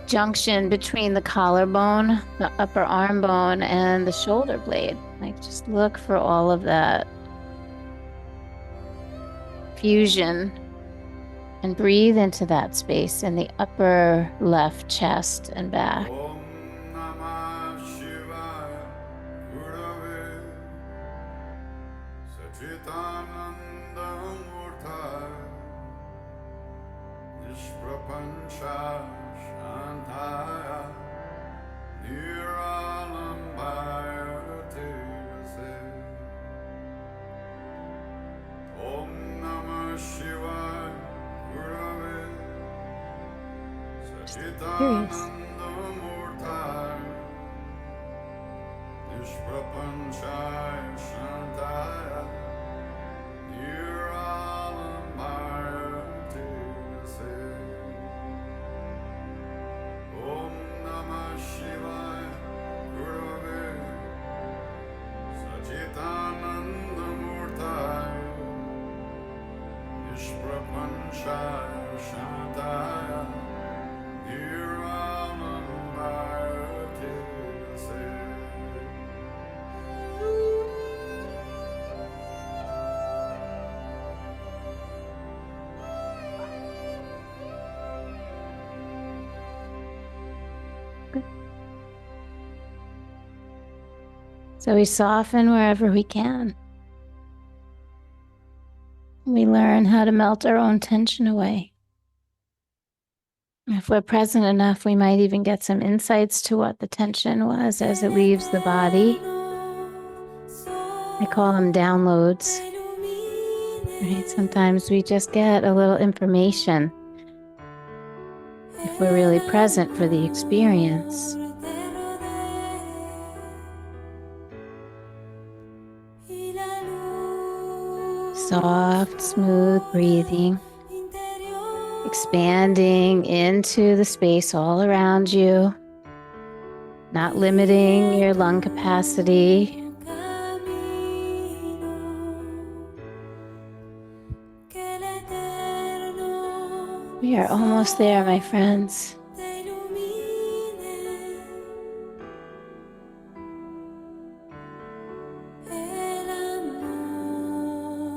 junction between the collarbone, the upper arm bone, and the shoulder blade. Like just look for all of that fusion and breathe into that space in the upper left chest and back. Curious. So we soften wherever we can. We learn how to melt our own tension away. If we're present enough, we might even get some insights to what the tension was as it leaves the body. I call them downloads. Right? Sometimes we just get a little information if we're really present for the experience. Soft, smooth breathing, expanding into the space all around you, not limiting your lung capacity. We are almost there, my friends.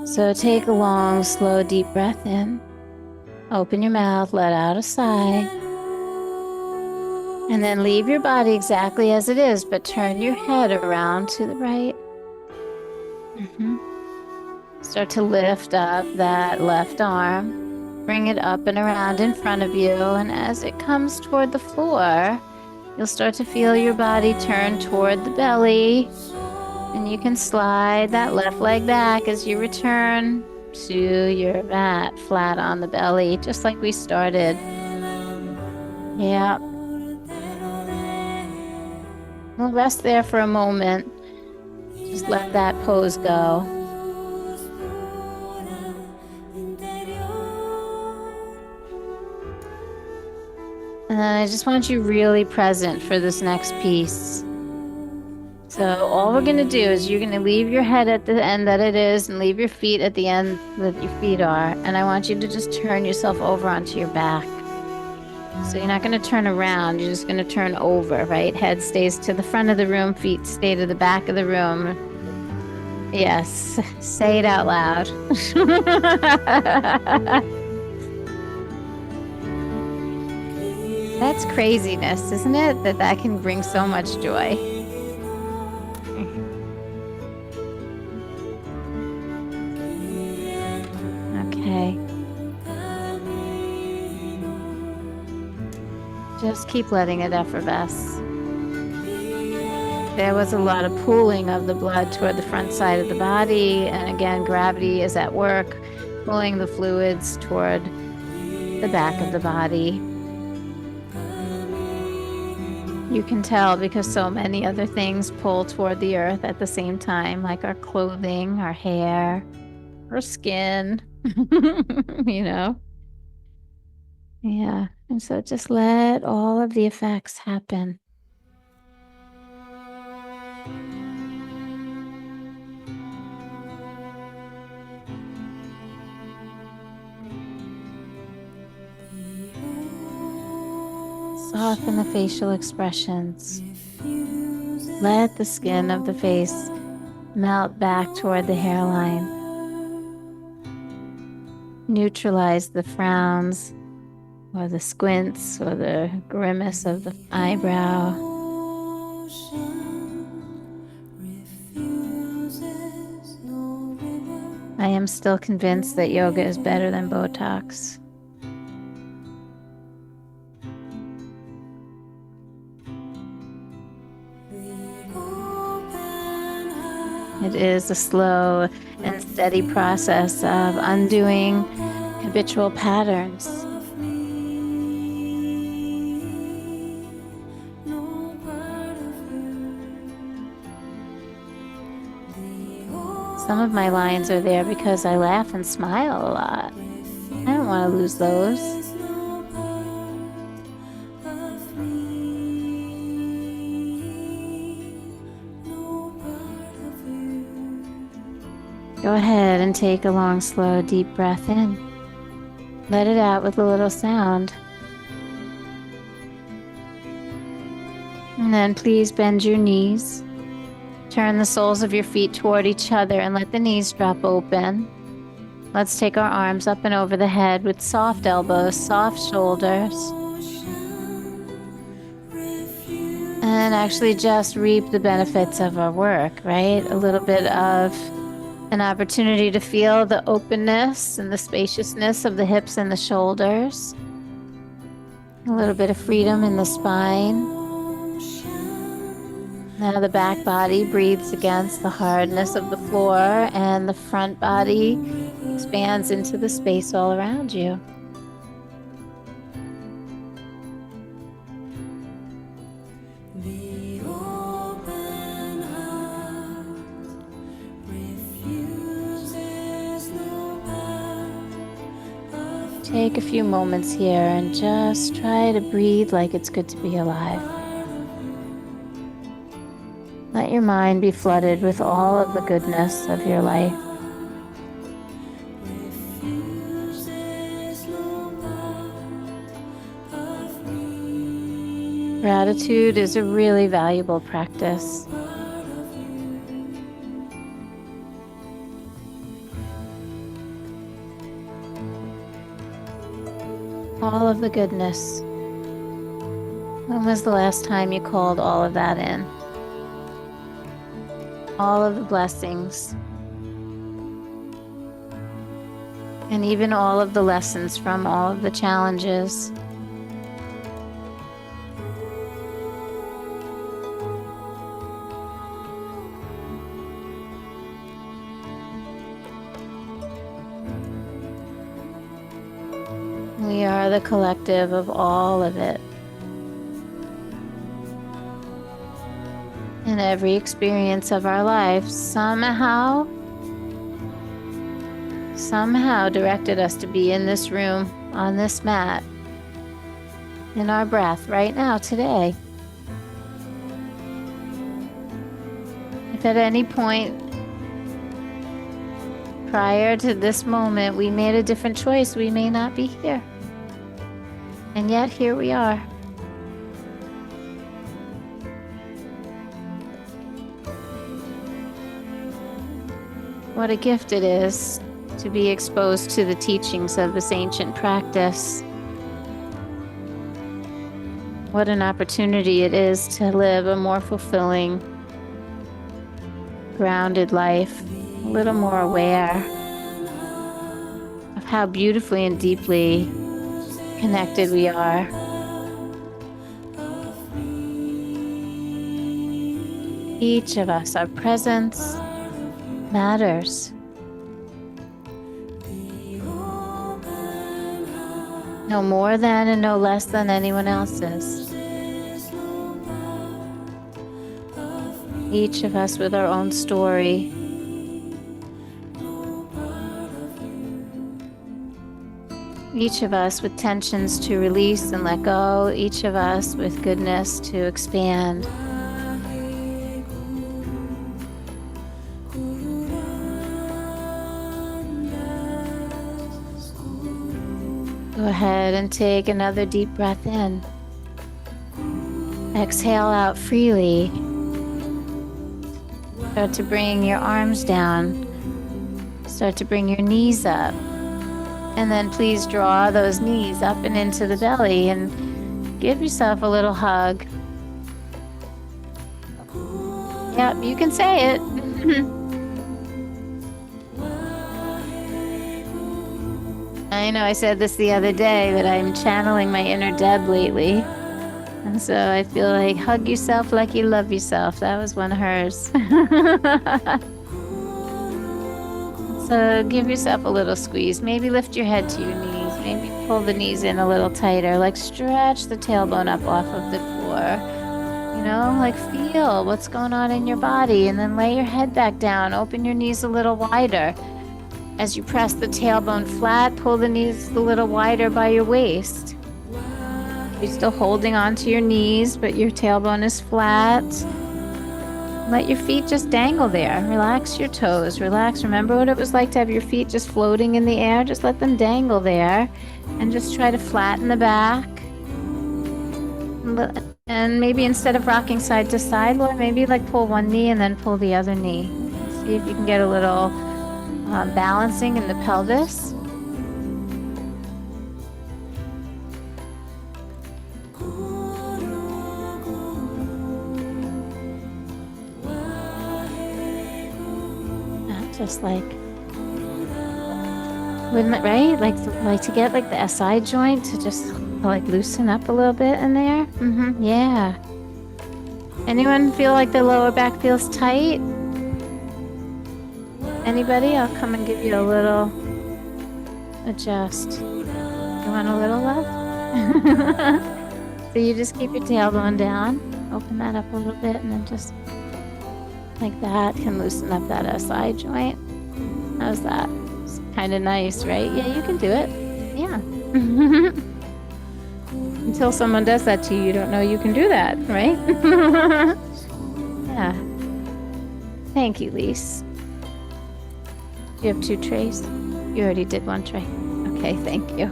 So take a long, slow, deep breath in. Open your mouth, let out a sigh. And then leave your body exactly as it is, but turn your head around to the right. Start to lift up that left arm. Bring it up and around in front of you. And as it comes toward the floor, you'll start to feel your body turn toward the belly. And you can slide that left leg back as you return to your mat, flat on the belly, just like we started. Yeah. We'll rest there for a moment. Just let that pose go. And then I just want you really present for this next piece. So all we're going to do is you're going to leave your head at the end that it is and leave your feet at the end that your feet are. And I want you to just turn yourself over onto your back. So you're not going to turn around. You're just going to turn over, right? Head stays to the front of the room. Feet stay to the back of the room. Yes. Say it out loud. That's craziness, isn't it? That can bring so much joy. Okay. Just keep letting it effervesce. There was a lot of pooling of the blood toward the front side of the body. And again, gravity is at work, pulling the fluids toward the back of the body. You can tell because so many other things pull toward the earth at the same time, like our clothing, our hair, our skin, you know? Yeah. And so just let all of the effects happen. Soften the facial expressions. Let the skin of the face melt back toward the hairline. Neutralize the frowns or the squints or the grimace of the eyebrow. I am still convinced that yoga is better than Botox. It is a slow and steady process of undoing habitual patterns. Some of my lines are there because I laugh and smile a lot. I don't want to lose those. Go ahead and take a long, slow, deep breath in. Let it out with a little sound. And then please bend your knees. Turn the soles of your feet toward each other and let the knees drop open. Let's take our arms up and over the head with soft elbows, soft shoulders. and actually just reap the benefits of our work, right? A little bit of an opportunity to feel the openness and the spaciousness of the hips and the shoulders. A little bit of freedom in the spine. Now the back body breathes against the hardness of the floor, and the front body expands into the space all around you. Take a few moments here and just try to breathe like it's good to be alive. Let your mind be flooded with all of the goodness of your life. Gratitude is a really valuable practice. All of the goodness. When was the last time you called all of that in? All of the blessings. And even all of the lessons from all of the challenges. We are the collective of all of it. In every experience of our life, somehow directed us to be in this room, on this mat, in our breath right now, today. If at any point prior to this moment we made a different choice, we may not be here. And yet here we are. What a gift it is to be exposed to the teachings of this ancient practice. What an opportunity it is to live a more fulfilling, grounded life, a little more aware of how beautifully and deeply connected we are. Each of us, our presence matters. No more than and no less than anyone else's. Each of us with our own story. Each of us with tensions to release and let go. Each of us with goodness to expand. Go ahead and take another deep breath in. Exhale out freely. Start to bring your arms down. Start to bring your knees up. And then please draw those knees up and into the belly and give yourself a little hug. Yep, you can say it. I know I said this the other day, but I'm channeling my inner Deb lately. And so I feel like hug yourself like you love yourself. That was one of hers. So give yourself a little squeeze. Maybe lift your head to your knees. Maybe pull the knees in a little tighter. Like stretch the tailbone up off of the floor. You know, like feel what's going on in your body. And then lay your head back down. Open your knees a little wider. As you press the tailbone flat, pull the knees a little wider by your waist. You're still holding onto your knees, but your tailbone is flat. Let your feet just dangle there. Relax your toes. Relax. Remember what it was like to have your feet just floating in the air? Just let them dangle there. And just try to flatten the back. And maybe instead of rocking side to side, well, maybe like pull one knee and then pull the other knee. See if you can get a little balancing in the pelvis. just like, wouldn't it, right? Like to get like the SI joint to just like loosen up a little bit in there. Yeah. Anyone feel like the lower back feels tight? Anybody? I'll come and give you a little adjust. You want a little love? So you just keep your tail going down, open that up a little bit, and then just like that can loosen up that SI joint. How's that? It's kind of nice, right? Yeah, you can do it. Yeah. Until someone does that to you, you don't know you can do that, right? Yeah. Thank you, Lise. Do you have 2 trays? You already did 1 tray. Okay, thank you.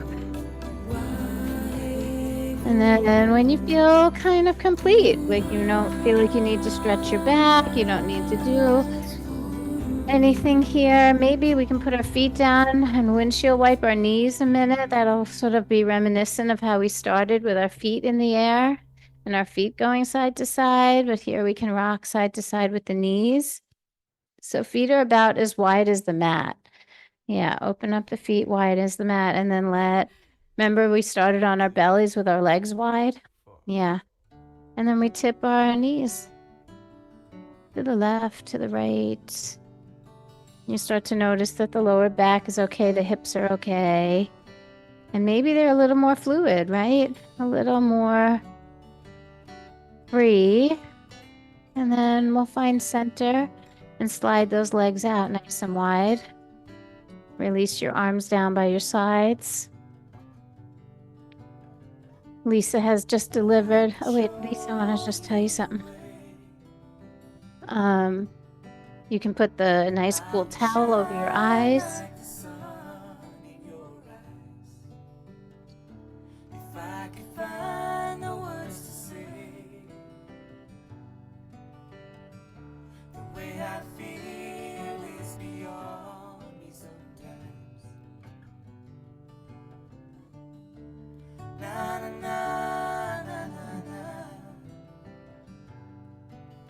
And then when you feel kind of complete, like you don't feel like you need to stretch your back, you don't need to do anything here, maybe we can put our feet down and windshield wipe our knees a minute. That'll sort of be reminiscent of how we started with our feet in the air and our feet going side to side. But here we can rock side to side with the knees. So feet are about as wide as the mat. Yeah, open up the feet wide as the mat and then remember we started on our bellies with our legs wide? Yeah. And then we tip our knees to the left, to the right. You start to notice that the lower back is okay, the hips are okay. And maybe they're a little more fluid, right? A little more free. And then we'll find center and slide those legs out nice and wide. Release your arms down by your sides. Lisa has just delivered. Oh wait, Lisa, I want to just tell you something. You can put the nice cool towel over your eyes.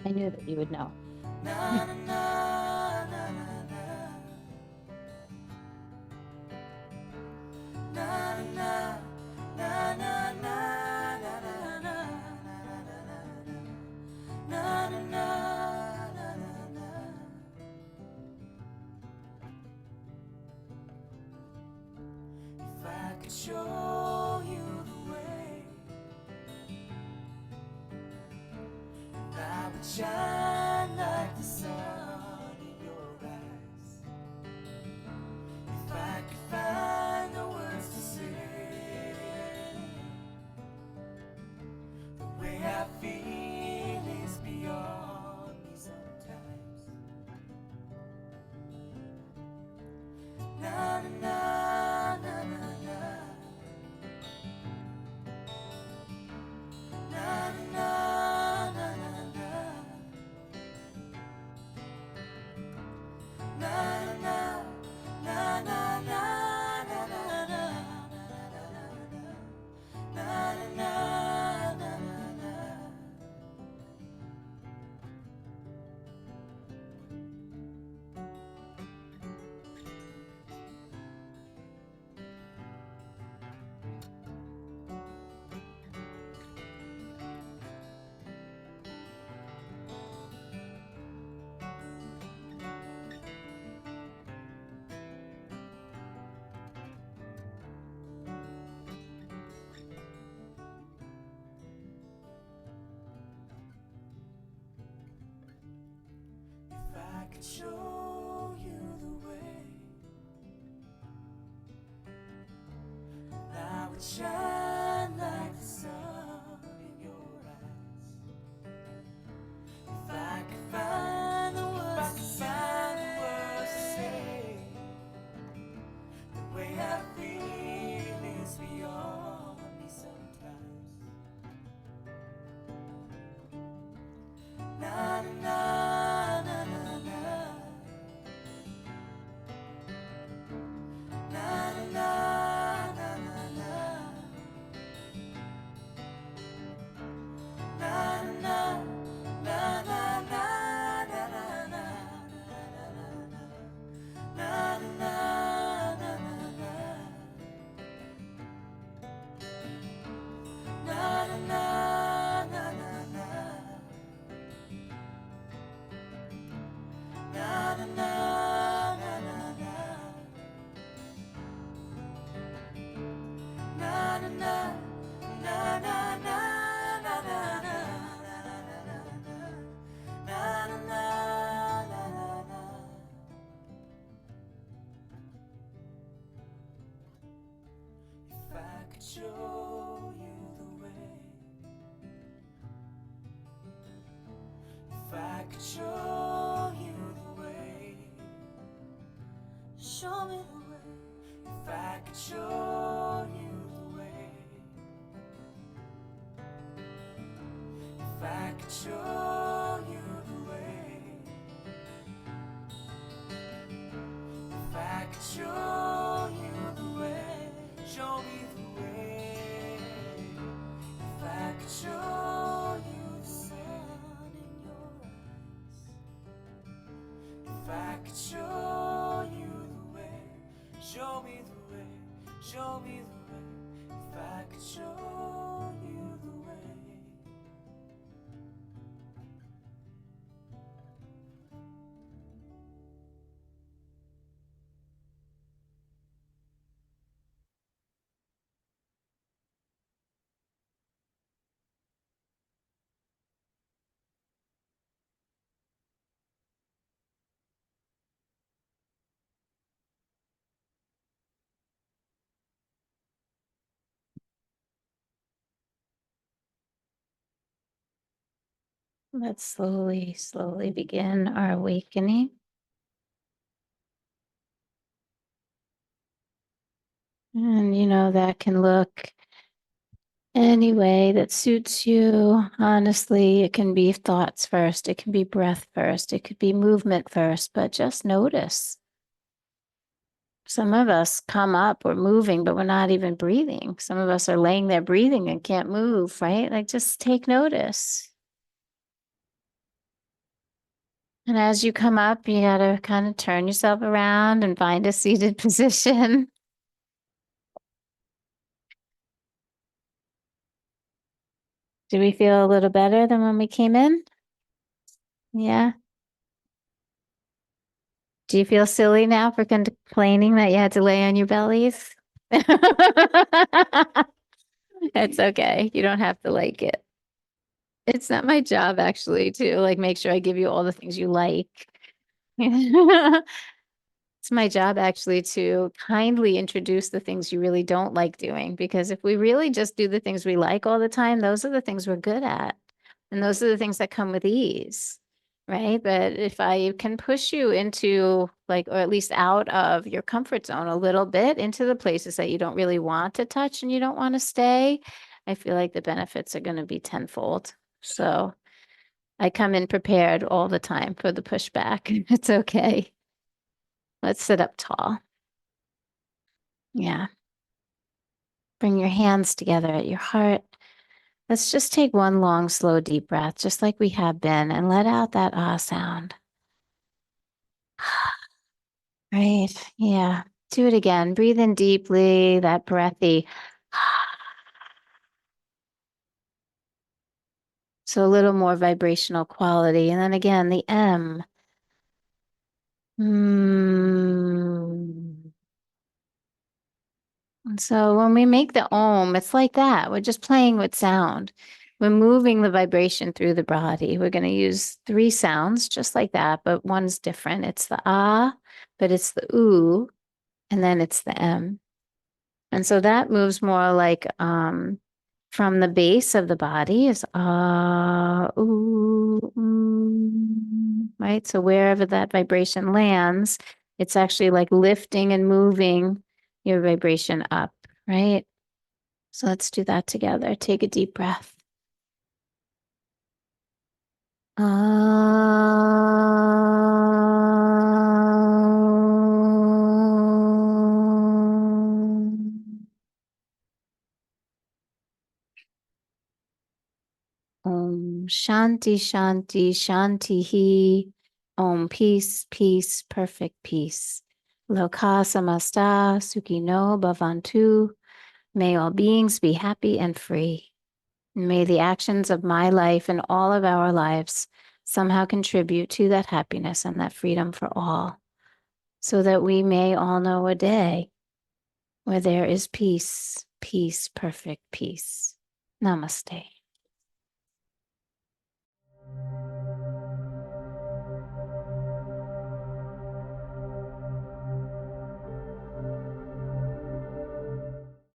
I knew that you would know. Show you the way that would shine like the sun in your eyes. If I could find the words to say the way I feel is beyond me sometimes. Na na na na na. I could show you the way that would shine like the sun in your eyes. If I could find the words to say, the way I feel is beyond me sometimes. Na na na. could show you the way, if I could show you the way, show me the way, if I could show you the way, if I could show you the way, if I could show you the way, show me the way, if I could show you the sun in your eyes, if I could show you the way, show me the way, show me the way, if I could show you the way. Let's slowly, slowly begin our awakening. And that can look any way that suits you. Honestly, it can be thoughts first, it can be breath first, it could be movement first, but just notice. Some of us come up, we're moving, but we're not even breathing. Some of us are laying there breathing and can't move, right? Like just take notice. And as you come up, you got to kind of turn yourself around and find a seated position. Do we feel a little better than when we came in? Yeah. Do you feel silly now for complaining that you had to lay on your bellies? It's okay. You don't have to like it. It's not my job actually to like make sure I give you all the things you like. It's my job actually to kindly introduce the things you really don't like doing, because if we really just do the things we like all the time, those are the things we're good at. And those are the things that come with ease, right? But if I can push you into like, or at least out of your comfort zone a little bit into the places that you don't really want to touch and you don't want to stay, I feel like the benefits are going to be tenfold. So I come in prepared all the time for the pushback. It's okay. Let's sit up tall. Yeah. Bring your hands together at your heart. Let's just take one long, slow, deep breath, just like we have been, and let out that ah sound. Right. Yeah. Do it again. Breathe in deeply, that breathy. So a little more vibrational quality. And then again, the M. Mm. And so when we make the Om, it's like that. We're just playing with sound. We're moving the vibration through the body. We're going to use 3 sounds just like that, but one's different. It's the ah, but it's the oo, and then it's the M. And so that moves more like from the base of the body is ah, ooh, right? So wherever that vibration lands, it's actually like lifting and moving your vibration up, right? So let's do that together. Take a deep breath. Om Shanti Shanti Shanti He. Om Peace Peace Perfect Peace. Loka Samasta Sukhino Bhavantu. May all beings be happy and free. May the actions of my life and all of our lives somehow contribute to that happiness and that freedom for all, so that we may all know a day where there is peace, peace, perfect peace. Namaste.